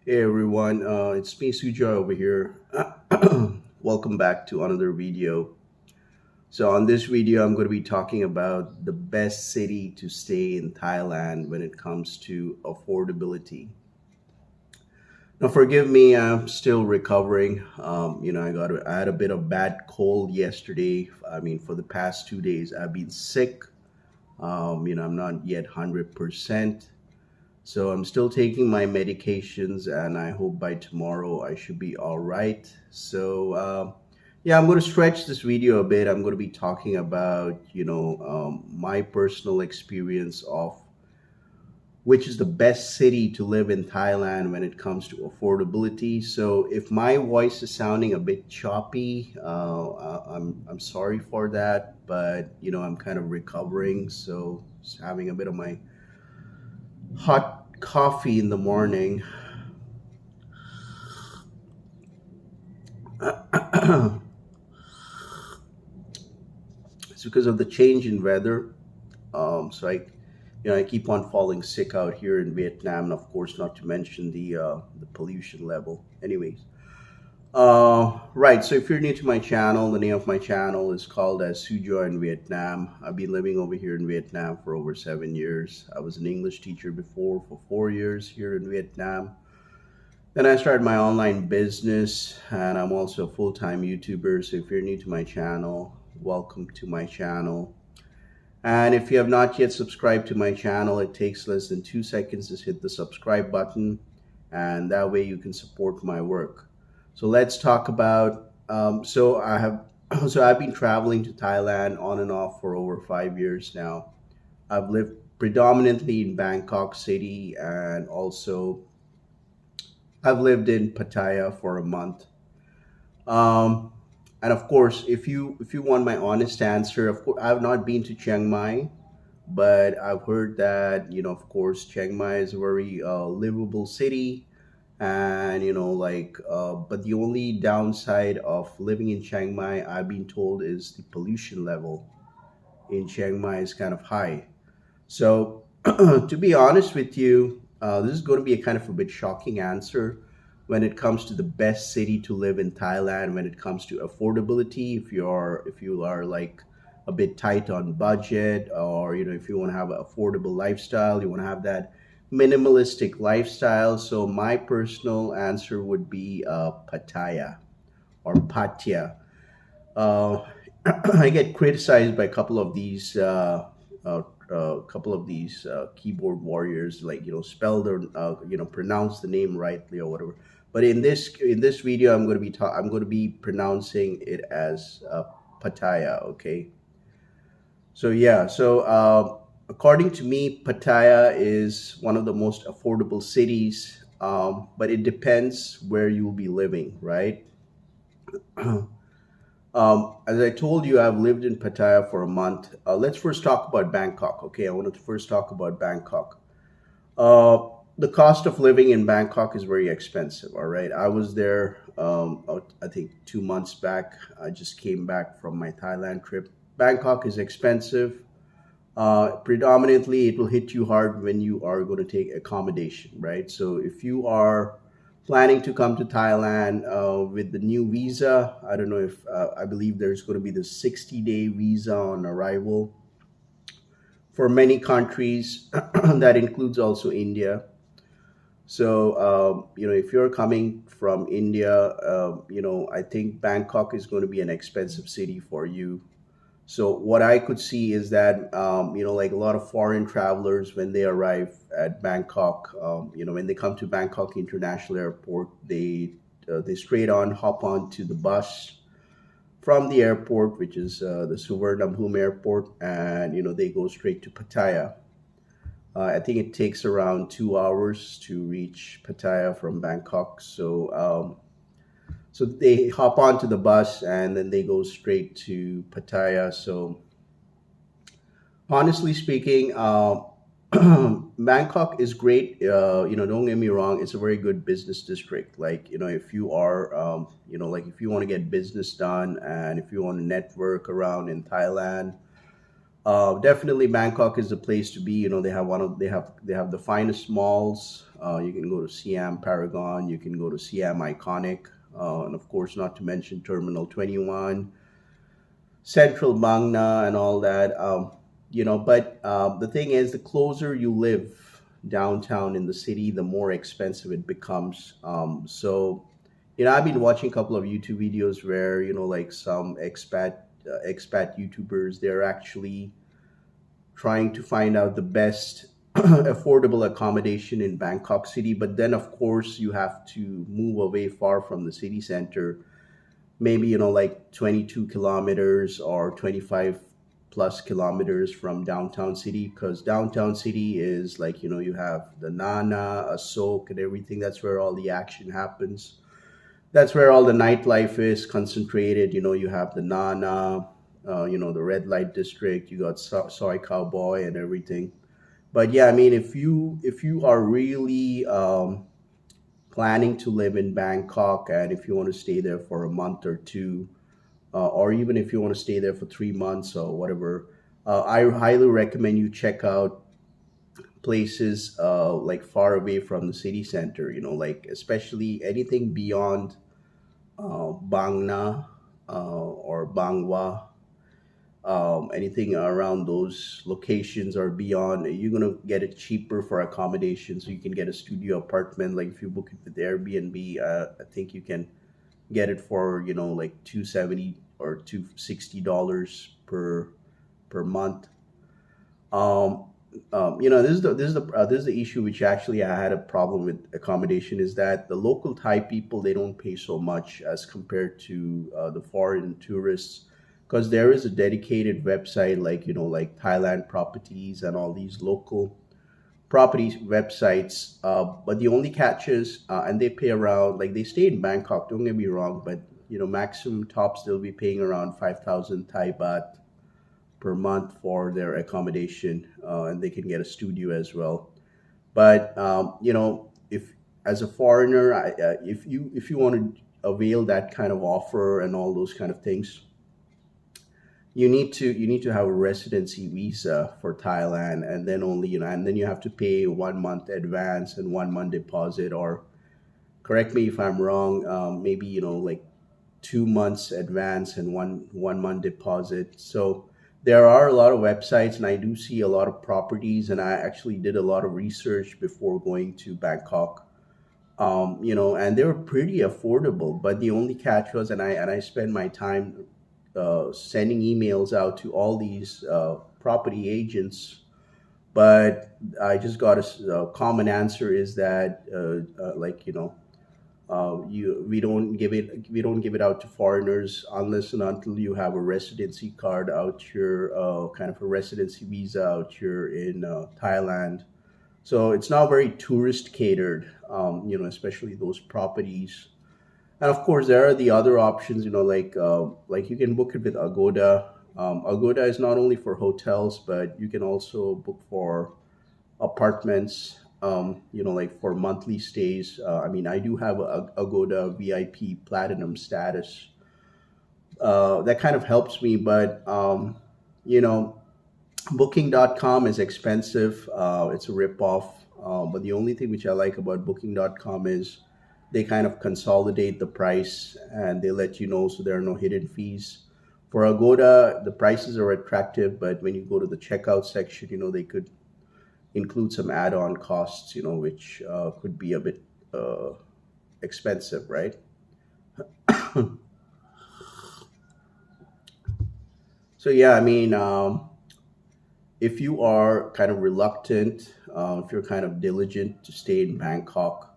Hey everyone, it's me Suja over here. Welcome back to another video. So on this video, I'm going to be talking about the best city to stay in Thailand when it comes to affordability. Now, forgive me, I'm still recovering. I had a bit of bad cold yesterday. I mean, for the past 2 days, I've been sick. I'm not yet 100%. So I'm still taking my medications, and I hope by tomorrow I should be all right. Yeah, I'm going to stretch this video a bit. I'm going to be talking about, my personal experience of which is the best city to live in Thailand when it comes to affordability. So if my voice is sounding a bit choppy, I'm sorry for that, but I'm kind of recovering, so just having a bit of my hot coffee in the morning. It's because of the change in weather. I keep on falling sick out here in Vietnam, and of course, not to mention the pollution level. Anyways, right. So if you're new to my channel, the name of my channel is called as Sujo in Vietnam. I've been living over here in Vietnam for over 7 years. I was an English teacher before for 4 years here in Vietnam. Then I started my online business, and I'm also a full-time YouTuber. So if you're new to my channel, welcome to my channel. And if you have not yet subscribed to my channel, it takes less than 2 seconds to hit the subscribe button, and that way you can support my work. So let's talk about. So I've been traveling to Thailand on and off for over 5 years now. I've lived predominantly in Bangkok City, and also I've lived in Pattaya for a month. Um, and of course, if you want my honest answer, of course, I've not been to Chiang Mai, but I've heard that of course, Chiang Mai is a very livable city, and but the only downside of living in Chiang Mai, I've been told, is the pollution level in Chiang Mai is kind of high. So, to be honest with you, this is going to be a kind of a bit shocking answer when it comes to the best city to live in Thailand. When it comes to affordability, if you are like a bit tight on budget, or if you want to have an affordable lifestyle, you want to have that minimalistic lifestyle. So my personal answer would be Pattaya or Pattaya. Uh, I get criticized by a couple of these keyboard warriors, like spell the pronounce the name rightly or whatever. But in this video, I'm going to be pronouncing it as Pattaya. Okay. So yeah. According to me, Pattaya is one of the most affordable cities. But it depends where you will be living, right? As I told you, I've lived in Pattaya for a month. Let's first talk about Bangkok. Okay, I wanted to first talk about Bangkok. Uh, the cost of living in Bangkok is very expensive. All right, I was there. I think 2 months back. I just came back from my Thailand trip. Bangkok is expensive. Predominantly, it will hit you hard when you are going to take accommodation, right? So if you are planning to come to Thailand with the new visa, I don't know if I believe there's going to be the 60-day visa on arrival for many countries. That includes also India. So if you're coming from India, I think Bangkok is going to be an expensive city for you. So what I could see is that like a lot of foreign travelers, when they arrive at Bangkok, when they come to Bangkok International Airport, they straight on hop on to the bus from the airport, which is the Suvarnabhumi Airport, and they go straight to Pattaya. I think it takes around 2 hours to reach Pattaya from Bangkok. So they hop onto the bus, and then they go straight to Pattaya. So honestly speaking, Bangkok is great. Don't get me wrong; it's a very good business district. Like if you are, like if you want to get business done, and if you want to network around in Thailand, Definitely, Bangkok is the place to be. They have they have the finest malls. You can go to Siam Paragon. You can go to Siam Iconic, and of course, not to mention Terminal 21, Central Bangna, and all that. But the thing is, the closer you live downtown in the city, the more expensive it becomes. I've been watching a couple of YouTube videos where like some expat YouTubers, they're actually trying to find out the best affordable accommodation in Bangkok City. But then, of course, you have to move away far from the city center, maybe, like 22 kilometers or 25 plus kilometers from downtown city, because downtown city is like, you have the Nana, Asok, and everything. That's where all the action happens. That's where all the nightlife is concentrated. You have the Nana, the red light district. You got Soy Cowboy and everything. But yeah, I mean, if you are really planning to live in Bangkok, and if you want to stay there for a month or two, or even if you want to stay there for 3 months or whatever, I highly recommend you check out places like far away from the city center. Like especially anything beyond Bangna or Bangwa, anything around those locations or beyond, you're gonna get it cheaper for accommodation. So you can get a studio apartment. Like if you book it with Airbnb, I think you can get it for like 270 or $260 per month. Um, this is the issue which actually I had a problem with accommodation, is that the local Thai people, they don't pay so much as compared to the foreign tourists, because there is a dedicated website like like Thailand properties and all these local property websites. But the only catch is, and they pay around, like they stay in Bangkok. Don't get me wrong, but maximum tops they'll be paying around 5,000 Thai baht per month for their accommodation, and they can get a studio as well. But if as a foreigner, if you want to avail that kind of offer and all those kind of things, you need to have a residency visa for Thailand, and then only and then you have to pay 1 month advance and 1 month deposit, or correct me if I'm wrong, maybe like 2 months advance and one month deposit. So there are a lot of websites, and I do see a lot of properties, and I actually did a lot of research before going to Bangkok. And they were pretty affordable. But the only catch was, and I spent my time sending emails out to all these property agents, but I just got a common answer, is that like you we don't give it out to foreigners unless and until you have a residency card out here, kind of a residency visa out here in Thailand. So it's not very tourist catered, especially those properties. And of course, there are the other options, like you can book it with Agoda. Agoda is not only for hotels, but you can also book for apartments, like for monthly stays. I mean, I do have a Agoda VIP Platinum status. That kind of helps me, but you know, Booking.com is expensive. It's a ripoff. But the only thing which I like about Booking.com is they kind of consolidate the price and they let you know, so there are no hidden fees. For Agoda, the prices are attractive, but when you go to the checkout section, they could include some add-on costs, which could be a bit uh, expensive, right? So yeah, I mean, if you are kind of reluctant, if you're kind of diligent to stay in Bangkok,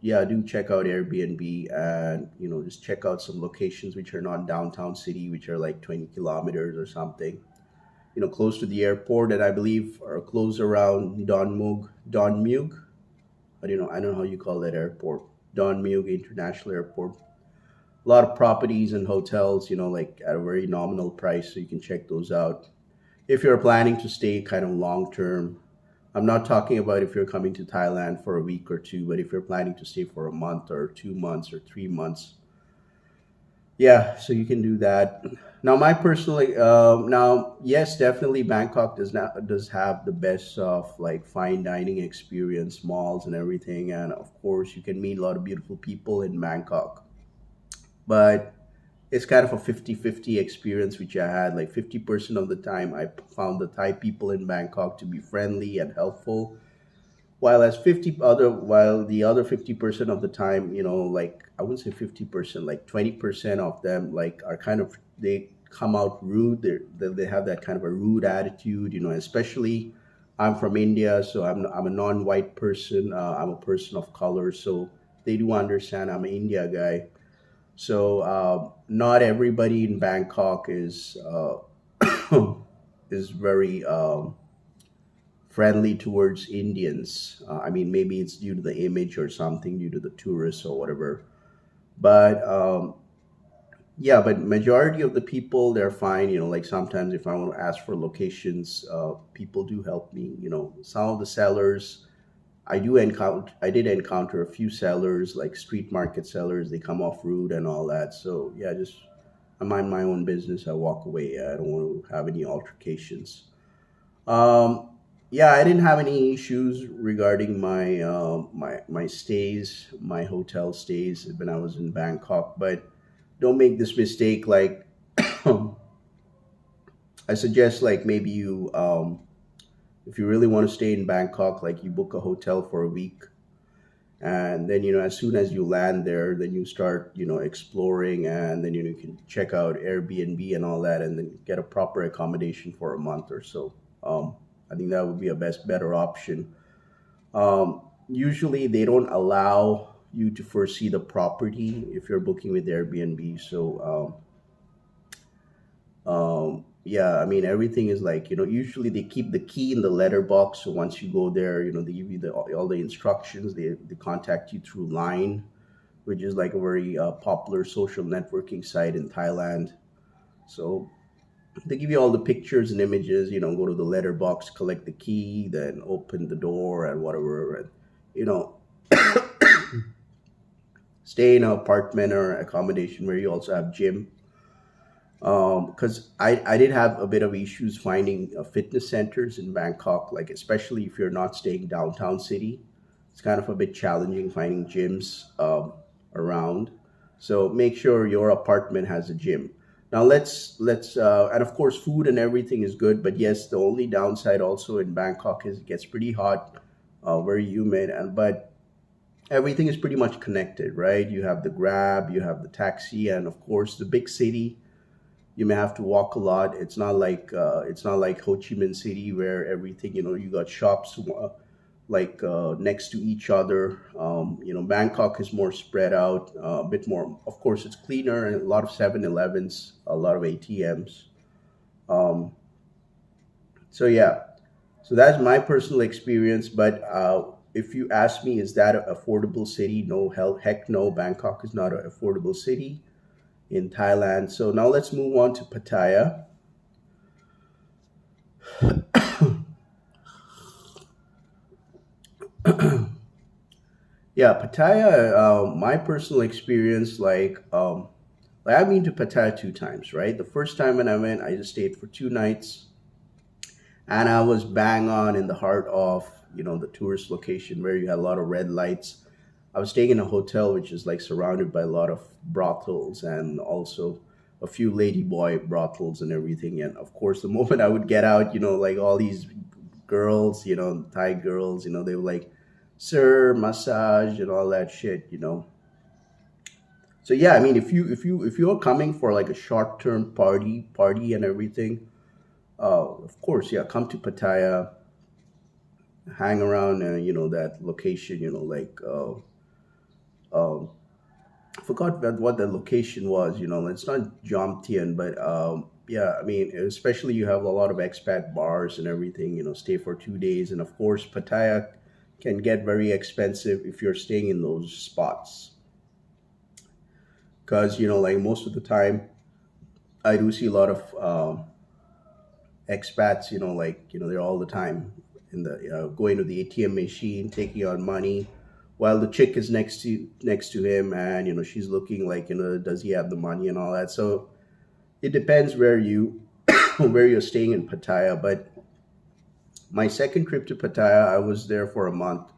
yeah, do check out Airbnb, and just check out some locations which are not downtown city, which are like 20 kilometers or something, close to the airport, and I believe are close around Donmug. I don't know how you call that airport, Donmug International Airport. A lot of properties and hotels, like at a very nominal price, so you can check those out if you're planning to stay kind of long term. I'm not talking about if you're coming to Thailand for a week or two, but if you're planning to stay for a month or 2 months or 3 months, Yeah, so you can do that. Now, my personally, now, yes, definitely, Bangkok does have the best of like fine dining experience, malls and everything, and of course, you can meet a lot of beautiful people in Bangkok. But it's kind of a 50-50 experience which I had. Like 50% of the time, I found the Thai people in Bangkok to be friendly and helpful, while the other 50% of the time, like I wouldn't say 50%, like 20% of them like are kind of, they come out rude. They have that kind of a rude attitude, especially I'm from India, so I'm a non-white person. I'm a person of color, so they do understand I'm an India guy. So not everybody in Bangkok is very friendly towards Indians. I mean, maybe it's due to the image or something, due to the tourists or whatever. But yeah, but majority of the people, they're fine. Like sometimes if I want to ask for locations, people do help me. Some of the sellers, I did encounter a few sellers, like street market sellers. They come off rude and all that. So yeah, just I mind my own business. I walk away. I don't want to have any altercations. Um, yeah, I didn't have any issues regarding my stays, my hotel stays when I was in Bangkok. But don't make this mistake. Like I suggest, like maybe if you really want to stay in Bangkok, like you book a hotel for a week, and then as soon as you land there, then you start exploring, and then you can check out Airbnb and all that, and then get a proper accommodation for a month or so. I think that would be a better option. Usually they don't allow you to first see the property if you're booking with Airbnb. So yeah, I mean everything is like, usually they keep the key in the letterbox. So once you go there, they give you all the instructions. They contact you through Line, which is like a very popular social networking site in Thailand. So they give you all the pictures and images. Go to the letterbox, collect the key, then open the door and whatever, and you know stay in an apartment or accommodation where you also have gym. Because I did have a bit of issues finding fitness centers in Bangkok, like especially if you're not staying downtown city. It's kind of a bit challenging finding gyms around. So make sure your apartment has a gym. Now let's and of course food and everything is good, but yes, the only downside also in Bangkok is it gets pretty hot, very humid, and but everything is pretty much connected, right? You have the Grab, you have the taxi, and of course the big city you may have to walk a lot. It's not like Ho Chi Minh City where everything, you got shops like next to each other. Bangkok is more spread out, a bit more. Of course, it's cleaner and a lot of 7-Elevens, a lot of ATMs. Um, so yeah, so that's my personal experience. But if you ask me, is that an affordable city? No, hell, heck no. Bangkok is not an affordable city in Thailand. So now let's move on to Pattaya. Yeah, Pattaya. My personal experience, like I've been to Pattaya two times. Right, the first time when I went, I just stayed for 2 nights, and I was bang on in the heart of the tourist location where you had a lot of red lights. I was staying in a hotel which is like surrounded by a lot of brothels and also a few ladyboy brothels and everything. And of course, the moment I would get out, like all these girls, Thai girls, they were like, "Sir, massage," and all that shit. So yeah, I mean, if you're coming for like a short term party and everything, of course, yeah, come to Pattaya, hang around, that location, like um, I forgot what the location was. It's not Jomtien, but yeah, I mean, especially you have a lot of expat bars and everything. Stay for 2 days, and of course, Pattaya can get very expensive if you're staying in those spots, because like most of the time, I do see a lot of expats. Like they're all the time in the going to the ATM machine, taking out money, while the chick is next to him, and she's looking like, does he have the money and all that. So it depends where where you're staying in Pattaya. But my second trip to Pattaya, I was there for a month.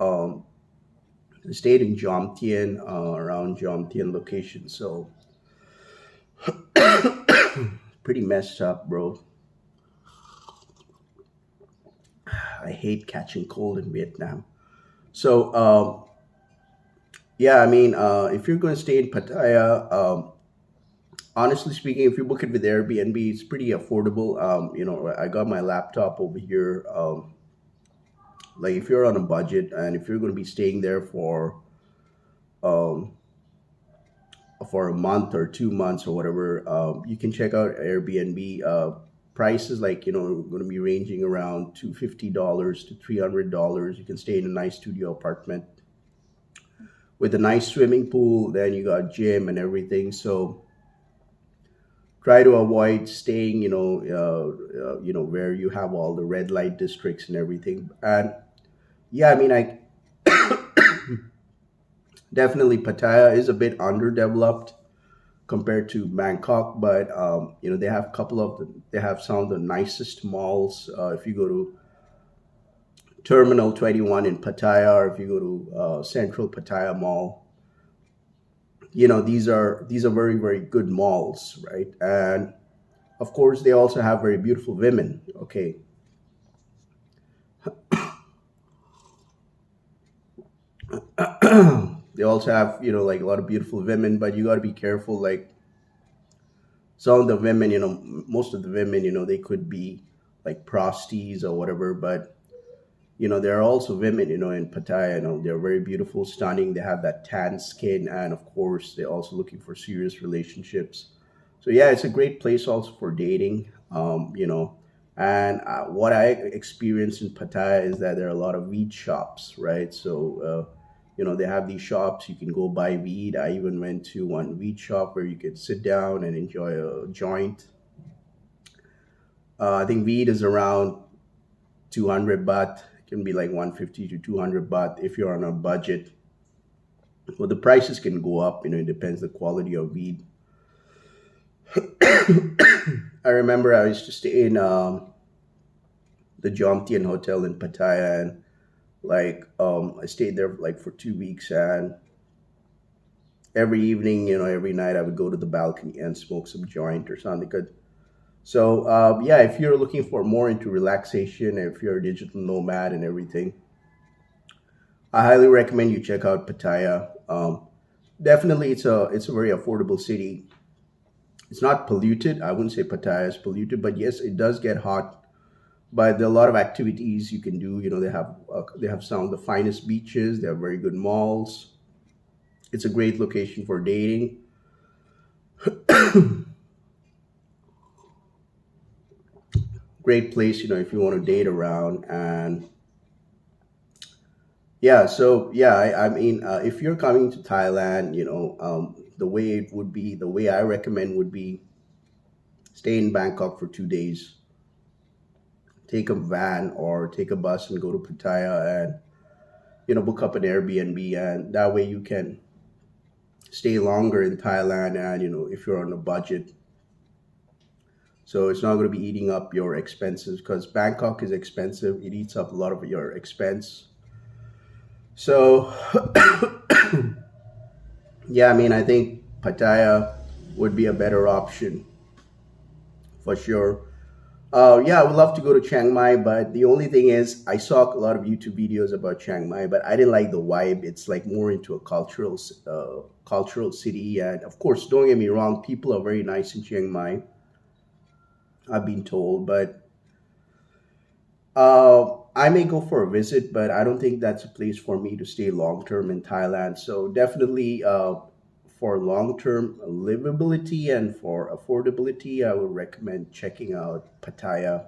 um I stayed in Jomtien, around Jomtien location. So pretty messed up, bro. I hate catching cold in Vietnam. So yeah, I mean, if you're going to stay in Pattaya, honestly speaking, if you book it with Airbnb, it's pretty affordable. I got my laptop over here. Like, if you're on a budget and if you're going to be staying there um, for a month or 2 months or whatever, you can check out Airbnb. Prices, like, going to be ranging around $250 to $300. You can stay in a nice studio apartment with a nice swimming pool. Then you got gym and everything. So try to avoid staying, where you have all the red light districts and everything. And yeah, I mean, I definitely, Pattaya is a bit underdeveloped compared to Bangkok, but they have they have some of the nicest malls. If you go to Terminal 21 in Pattaya, or if you go to Central Pattaya Mall, these are very, very good malls, right? And of course, they also have very beautiful women. Okay, they also have, like, a lot of beautiful women, but you got to be careful. Like, some of the women, most of the women, they could be like prosties or whatever. But there are also women, in Pattaya, they're very beautiful, stunning. They have that tan skin, and of course, they're also looking for serious relationships. So yeah, it's a great place also for dating. And what I experienced in Pattaya is that there are a lot of weed shops, right? So they have these shops, you can go buy weed. I even went to one weed shop where you could sit down and enjoy a joint. I think weed is around 200 baht. It can be like 150 to 200 baht if you're on a budget. Well, the prices can go up, it depends the quality of weed. I remember I used to stay in the Jomtien Hotel in Pattaya, and like, I stayed there like for 2 weeks, and every evening, every night, I would go to the balcony and smoke some joint or something good. So yeah, if you're looking for more into relaxation, if you're a digital nomad and everything, I highly recommend you check out Pattaya. Definitely, it's a very affordable city. It's not polluted. I wouldn't say Pattaya is polluted, but yes, it does get hot. But there are a lot of activities you can do. They have some of the finest beaches. They have very good malls. It's a great location for dating. Great place, if you want to date around. And yeah, so yeah, I mean, if you're coming to Thailand, the way I recommend would be stay in Bangkok for 2 days, take a van or take a bus and go to Pattaya, and book up an Airbnb, and that way you can stay longer in Thailand. And if you're on a budget, so it's not going to be eating up your expenses, because Bangkok is expensive. It eats up a lot of your expense. So yeah, I mean, I think Pattaya would be a better option for sure. Yeah, I would love to go to Chiang Mai, but the only thing is, I saw a lot of YouTube videos about Chiang Mai, but I didn't like the vibe. It's like more into a cultural city, and of course, don't get me wrong, people are very nice in Chiang Mai, I've been told. But I may go for a visit, but I don't think that's a place for me to stay long term in Thailand. So definitely, for long term livability and for affordability, I would recommend checking out Pattaya.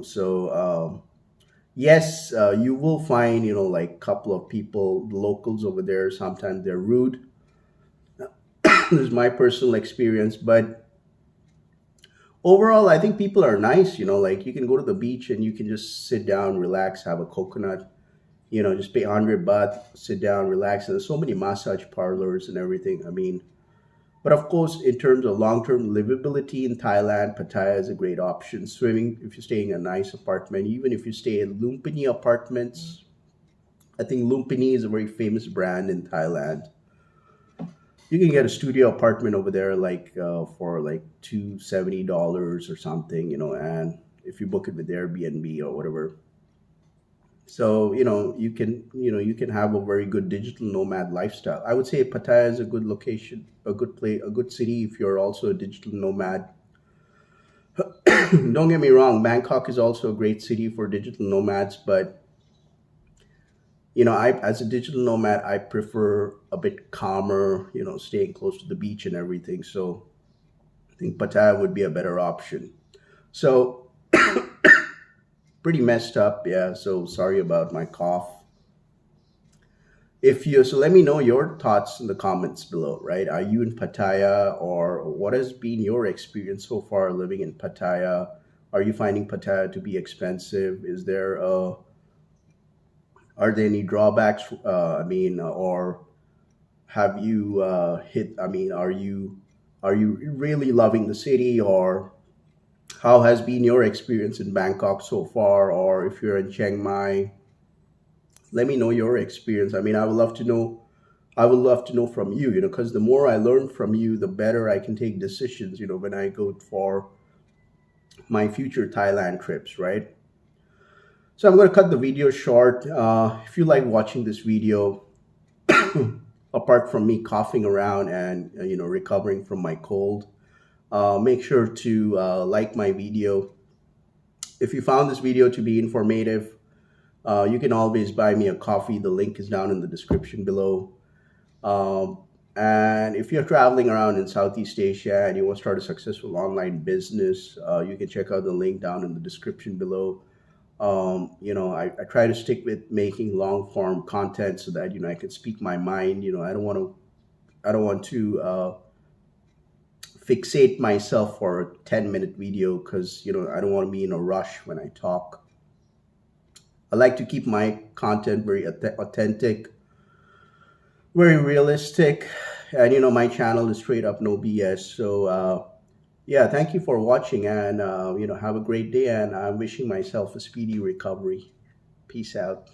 So yes, you will find, like, couple of people, locals over there. Sometimes they're rude. This is my personal experience, but overall, I think people are nice. Like, you can go to the beach and you can just sit down, relax, have a coconut, Just pay 100 baht, sit down, relax. And there's so many massage parlors and everything. I mean, but of course, in terms of long-term livability in Thailand, Pattaya is a great option. Swimming, if you're staying in a nice apartment, even if you stay in Lumpini apartments, I think Lumpini is a very famous brand in Thailand. You can get a studio apartment over there, like for like $270 or something, and if you book it with Airbnb or whatever. So you can have a very good digital nomad lifestyle. I would say Pattaya is a good location, a good place, a good city if you're also a digital nomad. Don't get me wrong, Bangkok is also a great city for digital nomads, but I as a digital nomad, I prefer a bit calmer, staying close to the beach and everything. So I think Pattaya would be a better option. So pretty messed up, yeah. So sorry about my cough. If you so let me know your thoughts in the comments below, right? Are you in Pattaya, or what has been your experience so far living in Pattaya? Are you finding Pattaya to be expensive? Are there any drawbacks? I mean, or have you hit? I mean, are you really loving the city, or how has been your experience in Bangkok so far? Or if you're in Chiang Mai, let me know your experience. I mean, I would love to know. I would love to know from you, because the more I learn from you, the better I can take decisions, when I go for my future Thailand trips, right? So I'm going to cut the video short. If you like watching this video, apart from me coughing around and recovering from my cold, make sure to like my video. If you found this video to be informative, you can always buy me a coffee. The link is down in the description below. And if you're traveling around in Southeast Asia and you want to start a successful online business, you can check out the link down in the description below. I try to stick with making long form content so that I can speak my mind. I don't want to fixate myself for a 10-minute video, because I don't want to be in a rush when I talk. I like to keep my content very authentic, very realistic, and my channel is straight up no BS. So yeah, thank you for watching, and have a great day, and I'm wishing myself a speedy recovery. Peace out.